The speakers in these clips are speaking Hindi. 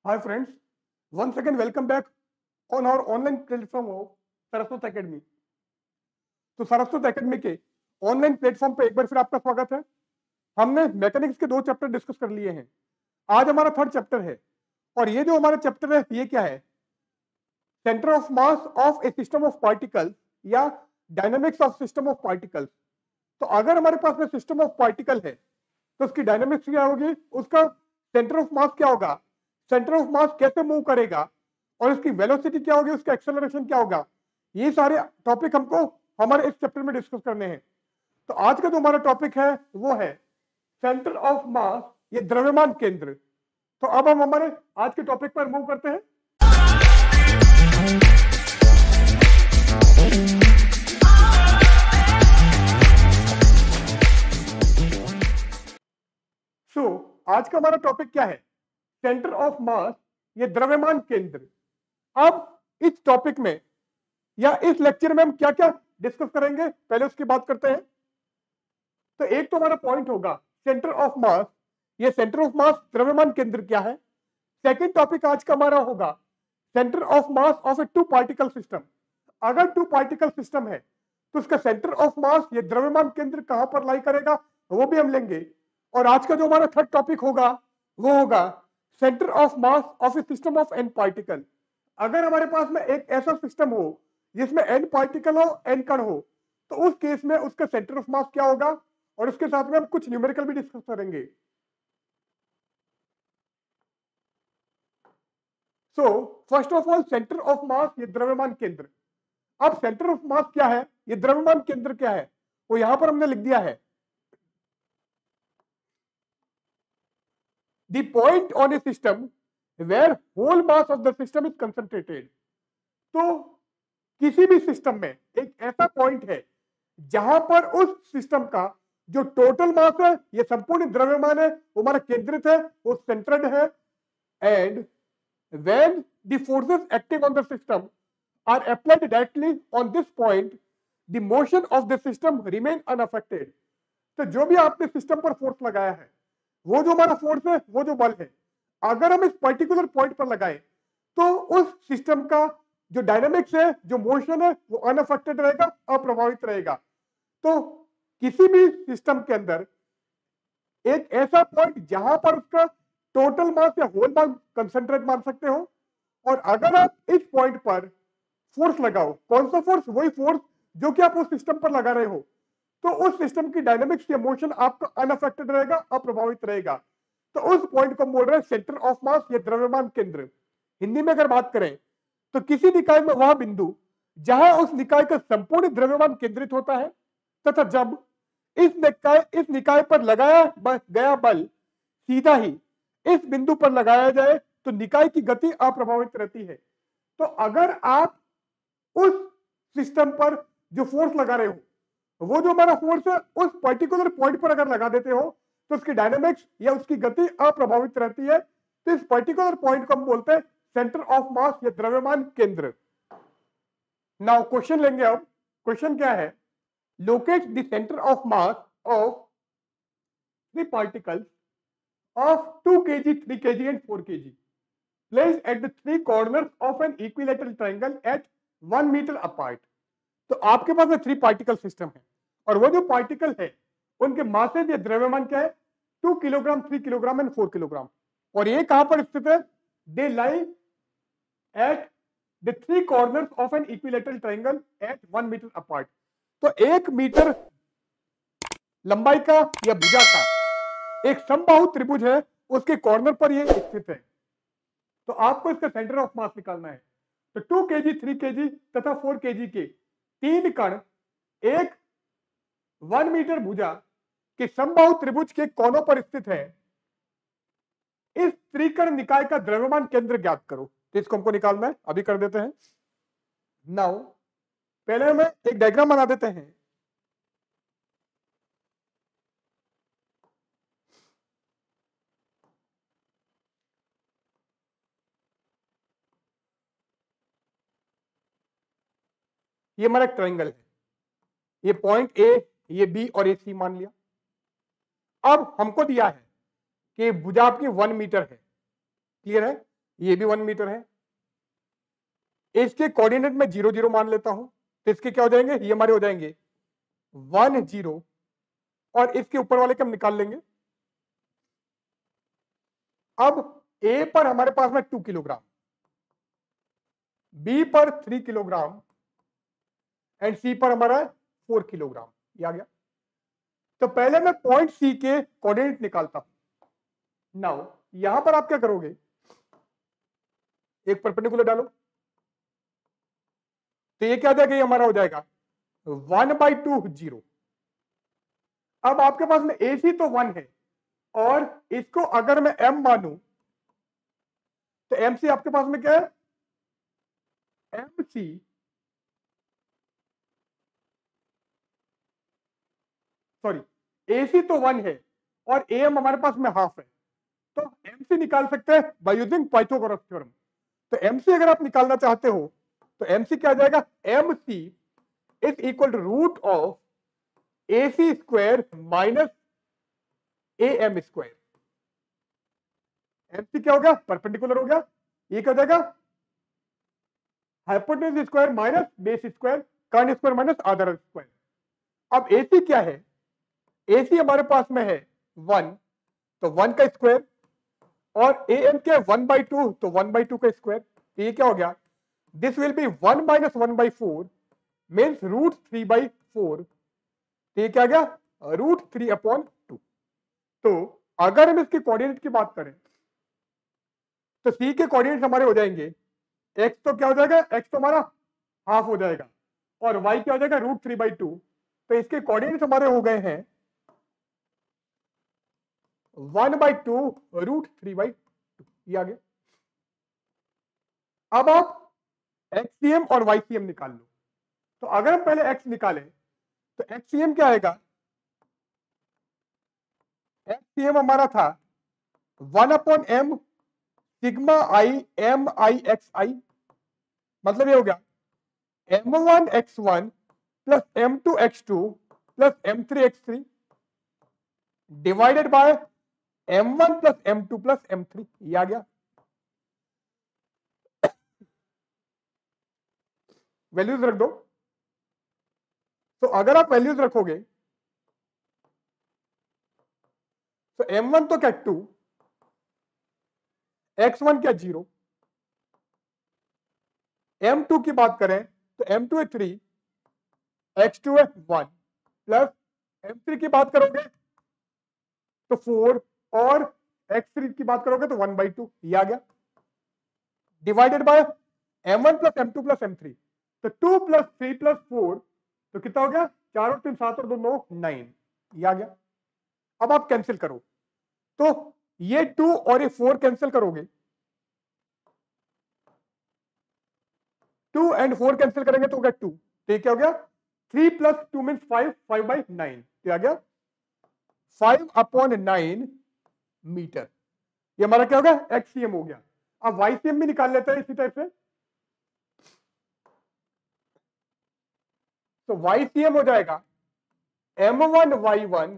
Hi friends, once again welcome back on our online platform of Saraswat academy. तो सरस्वत एकेडमी के ऑनलाइन प्लेटफॉर्म पे एक बार फिर आपका स्वागत है। हमने मैकेनिक्स के 2 चैप्टर डिस्कस कर लिए हैं। आज हमारा थर्ड चैप्टर है और ये जो हमारा चैप्टर है ये क्या है? Centre of mass of a system of particles या dynamics of system of particles. तो अगर हमारे पास में सिस्टम ऑफ पार्टिकल है तो उसकी डायनामिक्स क्या होगी, उसका सेंटर ऑफ मास क्या होगा, सेंटर ऑफ मास कैसे मूव करेगा और उसकी वेलोसिटी क्या होगी, उसका एक्सेलरेशन क्या होगा, ये सारे टॉपिक हमको हमारे इस चैप्टर में डिस्कस करने हैं। तो आज का जो हमारा टॉपिक है वो है सेंटर ऑफ मास, ये द्रव्यमान केंद्र। तो अब हम हमारे आज के टॉपिक पर मूव करते हैं। आज का हमारा टॉपिक क्या है? सेंटर ऑफ मास, ये द्रव्यमान केंद्र। अब इस टॉपिक में या इस लेक्चर में हम क्या क्या डिस्कस करेंगे, पहले उसकी बात करते हैं। तो एक तो हमारा पॉइंट होगा सेंटर ऑफ मास, ये सेंटर ऑफ मास द्रव्यमान केंद्र क्या है। सेकंड टॉपिक आज का हमारा होगा centre of mass of a two particle system. अगर टू पार्टिकल सिस्टम है तो उसका सेंटर ऑफ मास, ये द्रव्यमान केंद्र कहां पर लाई करेगा, वो भी हम लेंगे। और आज का जो हमारा थर्ड टॉपिक होगा वो होगा centre of mass of a system of N particle. अगर हमारे पास में एक ऐसा सिस्टम हो जिसमें एन पार्टिकल हो, एन कण हो, तो उस केस में उसका सेंटर ऑफ मास क्या होगा, और उसके साथ में हम कुछ न्यूमेरिकल भी डिस्कस करेंगे। So first of all centre of मास, ये द्रव्यमान केंद्र। अब सेंटर ऑफ मास क्या है, ये द्रव्यमान केंद्र क्या है, वो यहां पर हमने लिख दिया है। The point on a system where whole mass of the system is concentrated। तो किसी भी सिस्टम में एक ऐसा पॉइंट है जहां पर उस सिस्टम का जो टोटल मास है, ये संपूर्ण द्रव्यमान है, वो हमारा केंद्रित है, वो सेंटर्ड है। And when the forces acting on the system are applied directly on this point, the motion of the system remain unaffected। तो जो भी आपने सिस्टम पर फोर्स लगाया है, वो जो हमारा फोर्स है, वो जो बल है, अगर हम इस पर्टिकुलर पॉइंट पर लगाए तो उस सिस्टम का जो डायनामिक्स है, जो मोशन है, वो अनअफेक्टेड रहेगा, अप्रभावित रहेगा। तो किसी भी सिस्टम के अंदर एक ऐसा पॉइंट जहां पर उसका टोटल मास या होल मास कंसंट्रेट मान सकते हो, और अगर आप इस पॉइंट पर फोर्स लगाओ, कौन सा फोर्स, वही फोर्स जो कि आप उस सिस्टम पर लगा रहे हो, तो उस सिस्टम की डायनामिक्स या मोशन आपका अनअफेक्टेड रहेगा, अप्रभावित रहेगा। तो उस पॉइंट को हम बोल रहे हैं सेंटर ऑफ मास, या द्रव्यमान केंद्र। हिंदी में अगर बात करें तो किसी निकाय में वह बिंदु जहां उस निकाय का संपूर्ण द्रव्यमान केंद्रित होता है, तथा जब इस निकाय पर लगाया गया बल सीधा ही इस बिंदु पर लगाया जाए तो निकाय की गति अप्रभावित रहती है। तो अगर आप उस सिस्टम पर जो फोर्स लगा रहे हो, वो जो हमारा फोर्स है उस पर्टिकुलर पॉइंट पर अगर लगा देते हो तो उसकी डायनामिक्स या उसकी गति अप्रभावित रहती है। तो इस पर्टिकुलर पॉइंट को हम बोलते हैं सेंटर ऑफ मास, या द्रव्यमान केंद्र। नाउ क्वेश्चन लेंगे। अब क्वेश्चन क्या है? Locate the centre of mass of three particles of 2 kg, 3 kg and 4 kg placed at the three corners of an equilateral triangle at 1 meter apart। तो आपके पास में 3 पार्टिकल सिस्टम है और वो जो पार्टिकल है उनके मासेज या द्रव्यमान क्या है, 2 किलोग्राम, 3 किलोग्राम एंड 4 किलोग्राम। और ये कहां पर स्थित है? They lie at the 3 corners of an equilateral triangle at 1 metre apart. तो 1 मीटर लंबाई का या भुजा का एक समबाहु त्रिभुज है, उसके कॉर्नर पर ये स्थित है। तो आपको इसका सेंटर ऑफ मास निकालना है। तो 2 kg, 3 kg तथा 4 kg के 3 कण एक 1 मीटर भुजा के समबाहु त्रिभुज के कोनों पर स्थित है। इस त्रिकण निकाय का द्रव्यमान केंद्र ज्ञात करो। तो इसको हमको निकालना है, अभी कर देते हैं। नाउ पहले हमें एक डायग्राम बना देते हैं। ये हमारा एक ट्रायंगल है, ये पॉइंट ए, ये बी और ये सी मान लिया। अब हमको दिया है कि भुजा आपकी 1 मीटर है, क्लियर है। ये भी 1 मीटर है। इसके कोऑर्डिनेट में 0 0 मान लेता हूं, तो इसके क्या हो जाएंगे, ये हमारे हो जाएंगे 1 0, और इसके ऊपर वाले के हम निकाल लेंगे। अब ए पर हमारे पास में 2 किलोग्राम, बी पर 3 किलोग्राम एंड सी पर हमारा 4 किलोग्राम, ये आ गया। तो पहले मैं पॉइंट सी के कोऑर्डिनेट निकालता हूं। नाउ यहां पर आप क्या करोगे, एक परपेंडिकुलर डालो, तो ये क्या हो जाएगा, ये हमारा हो जाएगा 1/2 0। अब आपके पास में ए सी तो 1 है, और इसको अगर मैं m मानूं, तो एम सी आपके पास में क्या है, एम सी सॉरी ए सी तो 1 है और ए एम हमारे पास में हाफ है, तो एम सी निकाल सकते हैं बाय यूजिंग पाइथागोरस थ्योरम। तो एम सी अगर आप निकालना चाहते हो, तो एम सी क्या आ जाएगा, M C is equal to root of A C square minus A M square. M C क्या हो गया, परपेंडिकुलर हो गया, ये क्या हो जाएगा, hypotenuse square minus base square, कर्ण स्क्वायर माइनस आधार स्क्वायर। अब ए सी क्या है, ए सी हमारे पास में है 1, तो 1 का स्क्वायर, और ए एम क्या है 1/2, तो 1/2 का स्क्वायर, तो ये क्या हो गया, दिस विल बी 1 - 1/4 मीन्स √3/4, तो ये क्या आ गया, √3/2। तो अगर हम इसके कोऑर्डिनेट की बात करें, तो सी के कोऑर्डिनेट हमारे हो जाएंगे, एक्स तो क्या हो जाएगा, एक्स तो हमारा हाफ हो जाएगा, और वाई क्या हो जाएगा, √3/2। तो इसके कोऑर्डिनेट हमारे हो गए हैं 1/2 √3/2, ये आ गया। अब आप एक्ससीएम और वाईसीएम निकाल लो। तो अगर हम पहले एक्स निकालें, तो एक्ससीएम क्या आएगा, एक्ससीएम हमारा था 1/m sigma I M I X I, मतलब ये हो गया m1 x1 plus m2 x2 plus m3 x3 divided by m1 plus m2 plus m3, ये आ गया। वैल्यूज रख दो। तो अगर आप वैल्यूज रखोगे, तो m1 तो क्या 2, x1 क्या 0, m2 की बात करें तो m2 है 3, x2 है 1, प्लस m3 की बात करोगे तो 4, और x3 की बात करोगे तो 1/2, ये आ गया, divided by m1 plus m2 plus m3। तो 2 प्लस 3 प्लस 4, तो कितना हो गया, 4 और 3 7 और 2 9 9, ये आ गया। अब आप कैंसिल करो, तो ये 2 और ये 4 कैंसिल करोगे, 2 एंड 4 कैंसिल करेंगे तो हो गया 2, तो ये क्या हो गया, 3 प्लस 2 मीन्स 5, 5/9, तो आ गया 5/9 मीटर। ये हमारा क्या हो गया, एक्ससीएम हो गया। अब वाईसीएम भी निकाल लेते हैं इसी टाइप से। तो वाईसीएम हो जाएगा m1 y1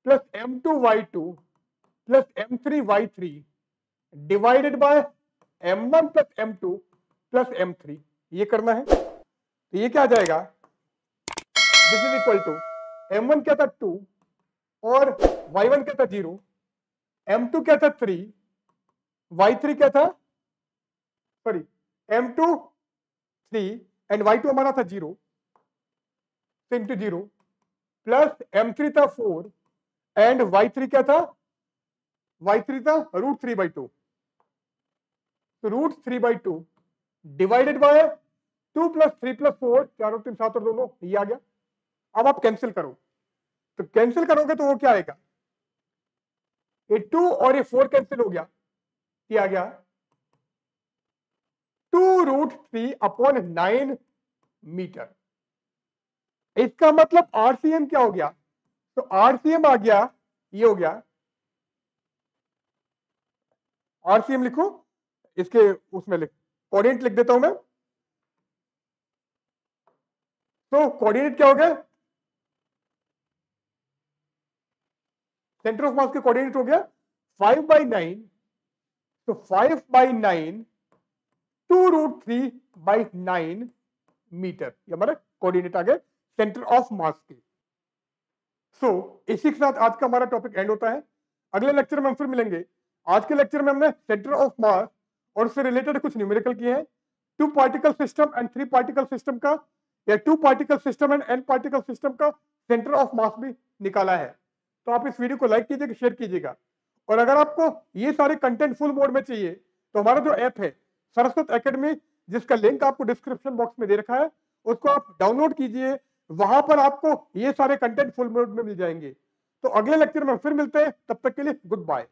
plus m2 y2 plus m3 y3 divided by m1 plus m2 plus m3, ये करना है। तो ये क्या आ जाएगा, this is equal to m1 क्या था 2 और y1 क्या था 0, m2 क्या था 3, y3 क्या था, सॉरी m2 3 एंड y2 हमारा था 0, इंटू 0 प्लस m3 था 4 एंड y3 क्या था, y3 था √3/2, तो √3/2 डिवाइडेड बाय 2 प्लस 3 प्लस 4, 4 और 3 7 और 2 9, ये आ गया। अब आप कैंसिल करो, तो कैंसिल करोगे तो वो क्या आएगा, ये 2 और ये 4 कैंसिल हो गया, ये आ गया 2√3/9 मीटर। इसका मतलब आरसीएम क्या हो गया, तो आरसीएम आ गया, ये हो गया, आरसीएम लिखो, इसके उसमें लिख, कोऑर्डिनेट लिख देता हूं मैं। तो कोऑर्डिनेट क्या हो गया, सेंटर ऑफ मास के कोऑर्डिनेट हो गया 5/9 तो 5/9 2√3/9 मीटर, ये हमारा कोऑर्डिनेट आ गए सेंटर ऑफ मास के। इसी के साथ आज का हमारा टॉपिक एंड होता है। अगले लेक्चर में हम फिर मिलेंगे। आज के लेक्चर में हमने सेंटर ऑफ मास और उससे रिलेटेड कुछ न्यूमेरिकल किए हैं। 2 particle system and 3 particle system का, या 2 particle system and n particle system का सेंटर ऑफ मास भी निकाला है। तो आप इस वीडियो को लाइक कीजिएगा, शेयर कीजिएगा। और अगर आपको ये सारे कंटेंट फुल मोड में चाहिए तो हमारा जो ऐप है सरस्वत एकेडमी, जिसका लिंक आपको डिस्क्रिप्शन बॉक्स में दे रखा है, उसको आप डाउनलोड कीजिए। वहां पर आपको ये सारे कंटेंट फुल मोड में मिल जाएंगे। तो अगले लेक्चर में फिर मिलते हैं, तब तक के लिए गुड बाय।